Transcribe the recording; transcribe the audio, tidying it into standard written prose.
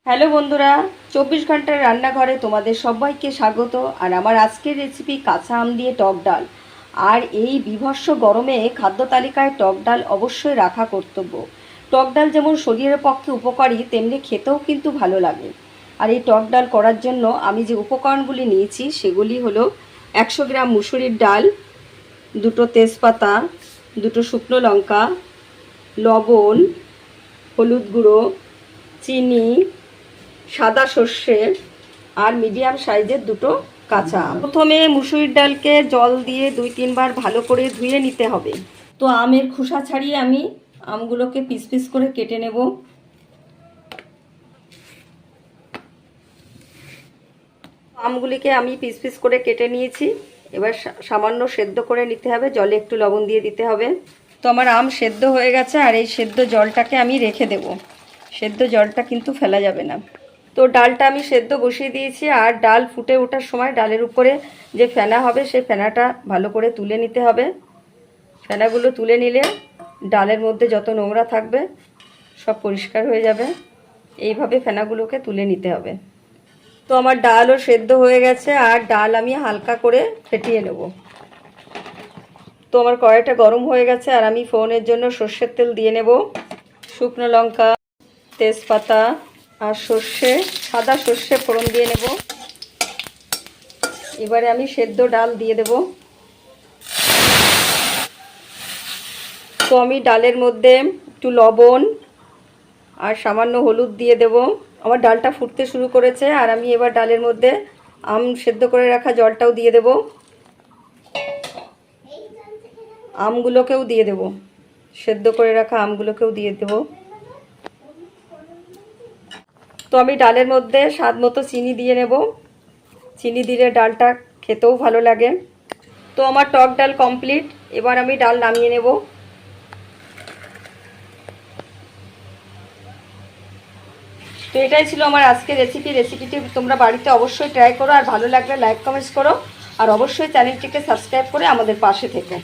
Hello বন্ধুরা, 24 ঘন্টার রান্নাঘরে তোমাদের সবাইকে স্বাগত। আর আমার আজকের রেসিপি কাঁচা আম দিয়ে টক ডাল। আর এই বীভৎস গরমে খাদ্য তালিকায় টক ডাল অবশ্যই রাখা কর্তব্য। টক ডাল যেমন শরীরের পক্ষে উপকারী, তেমনি খেতেও কিন্তু ভালো লাগে। আর এই টক ডাল করার জন্য আমি যে উপকরণগুলি নিয়েছি সেগুলি হলো 100 গ্রাম মুসুরির ডাল, 2টো তেজপাতা, 2টো শুকনো লঙ্কা, লবণ, হলুদ গুঁড়ো, চিনি, সাদা সর্ষে আর মিডিয়াম সাইজের 2টো কাঁচা আম। প্রথমে মুসুরির ডালকে জল দিয়ে 2-3 বার ভালো করে ধুয়ে নিতে হবে। তো আমের খোসা ছাড়িয়ে আমি আমগুলোকে পিস পিস করে কেটে নেব। আমগুলিকে আমি পিস পিস করে কেটে নিয়েছি। এবার সামান্য সেদ্ধ করে নিতে হবে, জলে একটু লবণ দিয়ে দিতে হবে। তো আমার আম সেদ্ধ হয়ে গেছে, আর এই সেদ্ধ জলটাকে আমি রেখে দেব। সেদ্ধ জলটা কিন্তু ফেলা যাবে না। তো ডালটা আমি সেদ্ধ বসিয়ে দিয়েছি, আর ডাল ফুটে ওঠার সময় ডালের উপরে যে ফেনা হবে সেই ফেনাটা ভালো করে তুলে নিতে হবে। ফেনাগুলো তুলে নিলে ডালের মধ্যে যত নোংরা থাকবে সব পরিষ্কার হয়ে যাবে। এইভাবে ফেনাগুলোকে তুলে নিতে হবে। তো আমার ডালও সেদ্ধ হয়ে গেছে, আর ডাল আমি হালকা করে ফেটিয়ে নেব। তো আমার কড়াইটা গরম হয়ে গেছে, আর আমি ফোড়নের জন্য সর্ষের তেল দিয়ে নেব। শুকনো লঙ্কা, তেজপাতা আর সর্ষে, সাদা সর্ষে ফোড়ন দিয়ে নেব। এবারে আমি সেদ্ধ ডাল দিয়ে দেব। তো আমি ডালের মধ্যে একটু লবণ আর সামান্য হলুদ দিয়ে দেব। আমার ডালটা ফুটতে শুরু করেছে, আর আমি এবার ডালের মধ্যে আম সেদ্ধ করে রাখা জলটাও দিয়ে দেব। আমগুলোকেও দিয়ে দেব, সেদ্ধ করে রাখা আমগুলোকেও দিয়ে দেব। তো আমি ডালের মধ্যে স্বাদ মতো চিনি দিয়ে নেব। চিনি দিলে ডালটা খেতেও ভালো লাগে। তো আমার টক ডাল কমপ্লিট। এবার আমি ডাল নামিয়ে নেব। তো এটাই ছিল আমার আজকের রেসিপিটি তোমরা বাড়িতে অবশ্যই ট্রাই করো, আর ভালো লাগলে লাইক কমেন্টস করো, আর অবশ্যই চ্যানেলটিকে সাবস্ক্রাইব করে আমাদের পাশে থেকো।